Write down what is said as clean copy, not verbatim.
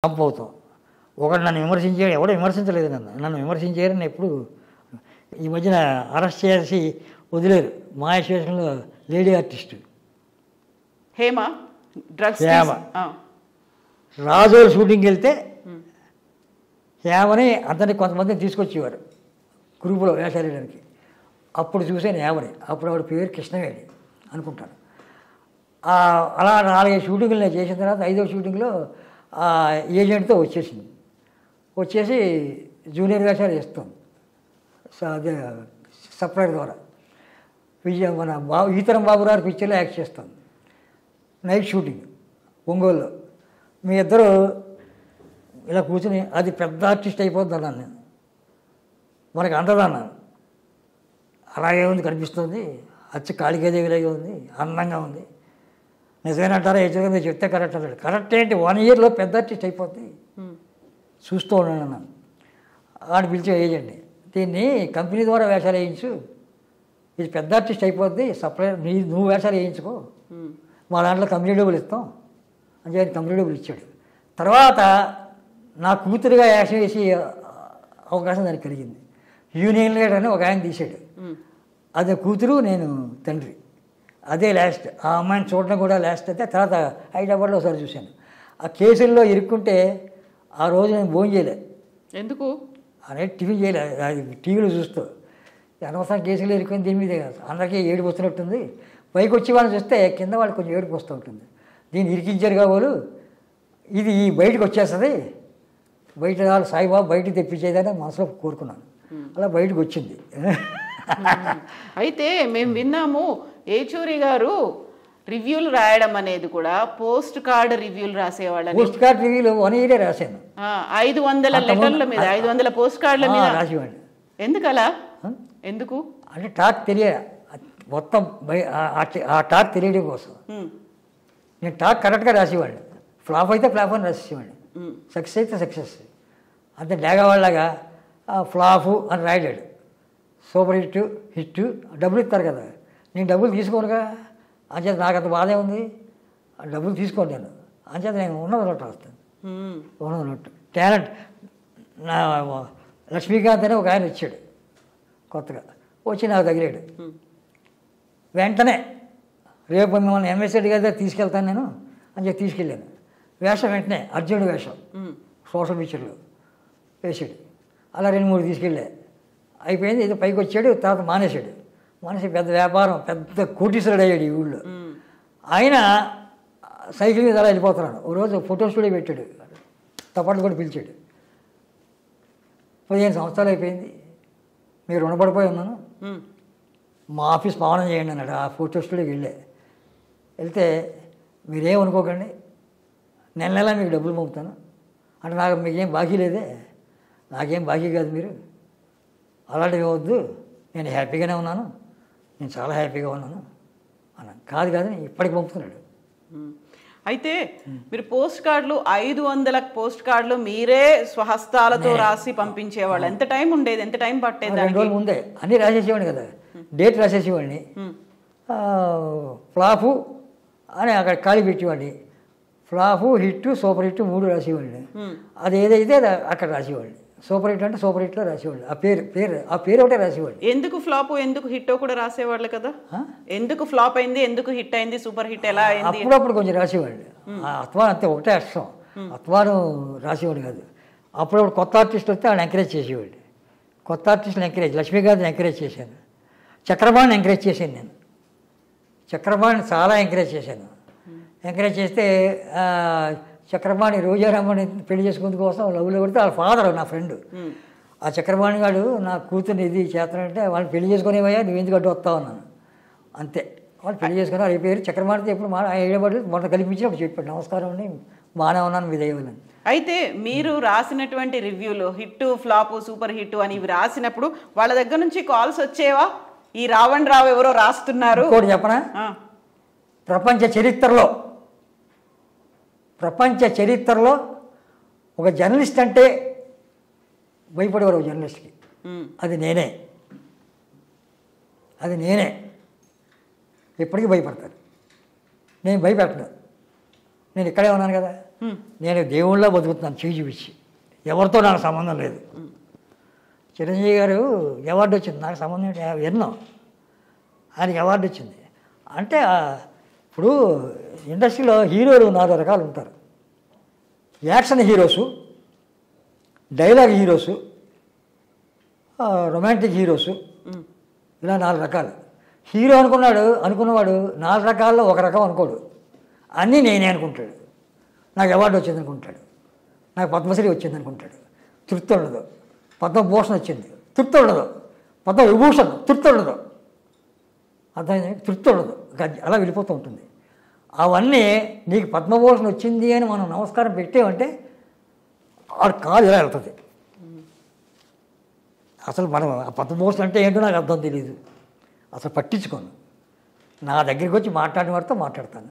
Jump అవుతాం. ఒకడు నన్ను విమర్శించాడు, ఎవడో విమర్శించలేదు నన్ను విమర్శించారని ఎప్పుడు ఈ మధ్యన అరెస్ట్ చేసి వదిలేరు. మాయశేషంలో lady artist Hema drugs Hema Razole షూటింగ్కి వెళ్తే హేమని అతన్ని కొంతమందిని తీసుకొచ్చేవారు గ్రూపులో వేషాలు వేయడానికి. అప్పుడు చూసాను హేమని. అప్పుడు ఆవిడ పేరు కృష్ణవేణి అనుకుంటాను. అలా 4-5 షూటింగ్లు నేను చేసిన తర్వాత 5వ షూటింగ్లో ఏజెంట్తో వచ్చేసి జూనియర్ వేషాలు వేస్తాం అదే సప్లైర్ ద్వారా. మన ఈతరం బాబు గారి పిక్చర్లో యాక్ట్ చేస్తాం. నైట్ షూటింగ్ ఒంగోలులో. మీ ఇద్దరు ఇలా కూర్చుని అది పెద్ద ఆర్టిస్ట్ అయిపోద్ది అన్నాను నేను. మనకు అందదన్నాను. అలాగే ఉంది, కనిపిస్తుంది, అచ్చి కాళికాదేవిలాగే ఉంది, అందంగా ఉంది. నిజమేనంటారా? ఏజెంట్ మీరు చెప్తే కరెక్ట్ అన్నాడు. కరెక్ట్ ఏంటి, 1 ఇయర్లో పెద్ద ఆర్టిస్ట్ అయిపోద్ది, చూస్తూ ఉన్నాను అన్నాను. ఆడు పిలిచే ఏజెంట్ని, దీన్ని కంపెనీ ద్వారా వేషాలు వేయించు, ఇది పెద్ద ఆర్టిస్ట్ అయిపోద్ది, సప్లై నువ్వు వేషాలు వేయించుకో, మా దాంట్లో కంపెనీ డబ్బులు ఇస్తాం అని చెప్పి కంపెనీ డబ్బులు ఇచ్చాడు. తర్వాత నా కూతురుగా వేషం వేసి అవకాశం దానికి కలిగింది. యూనియన్ లీడర్ అని ఒక ఆయన తీశాడు. అదే కూతురు, నేను తండ్రి. అదే లాస్ట్. ఆ అమ్మాయిని చూడడం కూడా లాస్ట్. అయితే తర్వాత హైదరాబాద్లో ఒకసారి చూశాను. ఆ కేసుల్లో ఇరుక్కుంటే ఆ రోజు నేను భోజనం చేయలేదు. ఎందుకు అనేది టిఫిన్ చేయలేదు. అది టీవీలో చూస్తూ అనవసరం కేసులు ఇరుక్కుని దీని మీదే కాదు, అందరికీ ఏడుపు వస్తున్నట్టుంది. పైకి వచ్చి వాళ్ళని చూస్తే కింద వాళ్ళకి కొంచెం ఏడుపు వస్తూ ఉంటుంది. దీన్ని ఇరికించారు కాబోలు ఇది బయటకు వచ్చేస్తుంది, బయట వాళ్ళు సాయిబాబు బయటకు తెప్పించేదని మనసులో కోరుకున్నాను. అలా బయటకు వచ్చింది. అయితే మేము విన్నాము ఏచూరి గారు రివ్యూలు రాయడం అనేది కూడా పోస్ట్ కార్డ్ రివ్యూలు రాసేవాళ్ళని. పోస్ట్ కార్డ్ రివ్యూలు 1 ఇయరే రాశాను. 500 లెటర్ల మీద, 500 పోస్ట్ కార్డుల మీద రాసేవాడిని. ఎందుకలా? ఎందుకు అంటే టాక్ మొత్తం ఆ టాక్ తెలియడం కోసం. నేను టాక్ కరెక్ట్గా రాసేవాడిని. ఫ్లాప్ అయితే ఫ్లాప్ అని రాసేవాడిని, సక్సెస్ అయితే సక్సెస్. అంతే డేగావాళ్ళగా ఫ్లాపు అని రాయడాడు. సూపర్ హిట్ డబ్బులు ఇస్తారు కదా, నేను డబ్బులు తీసుకోనుగా. అంచేత నాకు అంత బాధే ఉంది, డబ్బులు తీసుకోండి నేను. అంచేత నేను ఉన్నది నోట్ రాస్తాను. ఉన్నది నోట్ టాలెంట్. నా లక్ష్మీకాంత్ అని ఒక ఆయన వచ్చాడు కొత్తగా, వచ్చి నాకు తగిలాడు. వెంటనే రేపు మిమ్మల్ని ఎంఎస్ఎడ్ గారి దగ్గర తీసుకెళ్తాను నేను అని చెప్పి తీసుకెళ్ళాను. వేషం వెంటనే అర్జునుడు వేషం సోషల్ పిక్చర్లో వేసాడు. అలా 2-3 తీసుకెళ్ళా. అయిపోయింది. ఇది పైకి వచ్చాడు. తర్వాత మానేశాడు. మనిషి పెద్ద వ్యాపారం, పెద్ద కోటీశ్వరుడు అయ్యాడు ఈ ఊళ్ళో. ఆయన సైకిల్ మీద అలా వెళ్ళిపోతున్నాడు. ఓ రోజు ఫోటో స్టూడియో పెట్టాడు, తప్పట్లు కూడా పిలిచాడు. 15 సంవత్సరాలు అయిపోయింది, మీరు రుణపడిపోయి ఉన్నాను, మా ఆఫీస్ పావనం చేయండి అన్నాడు. ఆ ఫోటో స్టూడియోకి వెళ్తే మీరేమనుకోకండి, నెల మీకు డబ్బులు పంపుతాను అంటే, నాకు మీకేం బాకీ లేదే, నాకేం బాకీ కాదు, మీరు అలాంటివి వద్దు, నేను హ్యాపీగానే ఉన్నాను, నేను చాలా హ్యాపీగా ఉన్నాను అన్నాను. కాదు ఇప్పటికి పంపుతున్నాడు. అయితే మీరు పోస్ట్ కార్డులు 500 పోస్ట్ కార్డులు మీరే స్వహస్తాలతో రాసి పంపించేవాళ్ళు. ఎంత టైం ఉండేది, ఎంత టైం పట్టేది? 2 రోజుల ముందే అన్నీ రాసేసేవాడిని కదా, డేట్ రాసేసేవాడిని. ఫ్లాపు అని అక్కడ ఖాళీ పెట్టేవాడిని. ఫ్లాపు, హిట్, సూపర్ హిట్ 3 రాసేవాడిని. అది ఏదైతే అక్కడ రాసేవాడిని. సూపర్ హిట్ అంటే సూపర్ హిట్లో రాసేవాళ్ళు. ఆ పేరు ఒకటే రాసేవాళ్ళు. ఎందుకు ఫ్లాప్, ఎందుకు హిట్ కూడా రాసేవాళ్ళు కదా. ఎందుకు ఫ్లాప్ అయింది, ఎందుకు హిట్ అయింది, సూపర్ హిట్ ఎలా అయింది? అప్పుడప్పుడు కొంచెం రాసేవాళ్ళు. అత్వాను అంతే, ఒకటే అష్టం. అత్వాను రాసేవాడు కాదు. అప్పుడప్పుడు కొత్త ఆర్టిస్ట్ వస్తే ఆయన ఎంకరేజ్ చేసేవాళ్ళు. కొత్త ఆర్టిస్ట్ని ఎంకరేజ్, లక్ష్మీకాంత్ని ఎంకరేజ్ చేశాను. చక్రపాణిని ఎంకరేజ్ చేశాను నేను. చక్రపాణిని చాలా ఎంకరేజ్ చేశాను. ఎంకరేజ్ చేస్తే చక్రపాణి రోజారామని పెళ్లి చేసుకునేందుకు కోసం లవ్లో పడితే వాళ్ళ ఫాదర్ నా ఫ్రెండ్. ఆ చక్రపాణి గారు నా కూతుర్ని ఇది చేస్తానంటే వాళ్ళని పెళ్లి చేసుకునేవయ్యా, నువ్వు ఎందుకు అడ్డు వస్తావు అన్నాను. అంతే, వాళ్ళు పెళ్లి చేసుకుని వాళ్ళ పేరు చక్రపాణితో ఎప్పుడు ఏడబడి మొన్న కల్పించి అప్పుడు చెప్పాడు, నమస్కారం అండి, బాగానే ఉన్నాను మీ దయవలని. అయితే మీరు రాసినటువంటి రివ్యూలు హిట్, ఫ్లాప్, సూపర్ హిట్ అని ఇవి రాసినప్పుడు వాళ్ళ దగ్గర నుంచి కాల్స్ వచ్చేవా? ఈ రావణ్ రావు ఎవరో రాస్తున్నారు. ఇంకోటి చెప్పనా, ప్రపంచ చరిత్రలో ఒక జర్నలిస్ట్ అంటే భయపడేవారు. ఒక జర్నలిస్ట్కి అది నేనే. ఎప్పటికీ భయపడతాను. నేను భయపెట్టను. నేను ఇక్కడే ఉన్నాను కదా. నేను దేవుళ్ళ బతుకుతున్నాను చేయి చూపించి, ఎవరితో నాకు సంబంధం లేదు. చిరంజీవి గారు అవార్డు వచ్చింది, నాకు సంబంధం ఏంటి, ఎన్నో ఆయనకి అవార్డు వచ్చింది. అంటే ఇప్పుడు ఇండస్ట్రీలో హీరోలు 4 రకాలు ఉంటారు. Action heroes, dialogue heroes, romantic heroes, ఇలా 4 రకాలు. హీరో అనుకున్నవాడు 4 రకాల్లో ఒక రకం అనుకోడు, అన్నీ నేనే అనుకుంటాడు. నాకు అవార్డు వచ్చింది అనుకుంటాడు, నాకు పద్మశ్రీ వచ్చింది అనుకుంటాడు, తృప్తి ఉండదు. పద్మభూషణ్ వచ్చింది, తృప్తి ఉండదు. పద్మవిభూషణ్, తృప్తి ఉండదు. అర్థమైంది, తృప్తి ఉండదు. అలా వెళ్ళిపోతూ ఉంటుంది. అవన్నీ నీకు పద్మభూషణ్ వచ్చింది అని మనం నమస్కారం పెట్టేమంటే ఆడు కాదు ఇలా వెళ్తుంది. అసలు మనం ఆ పద్మభూషణ్ అంటే ఏంటో నాకు అర్థం తెలియదు, అసలు పట్టించుకోను. నా దగ్గరికి వచ్చి మాట్లాడిన వాడితో మాట్లాడతాను.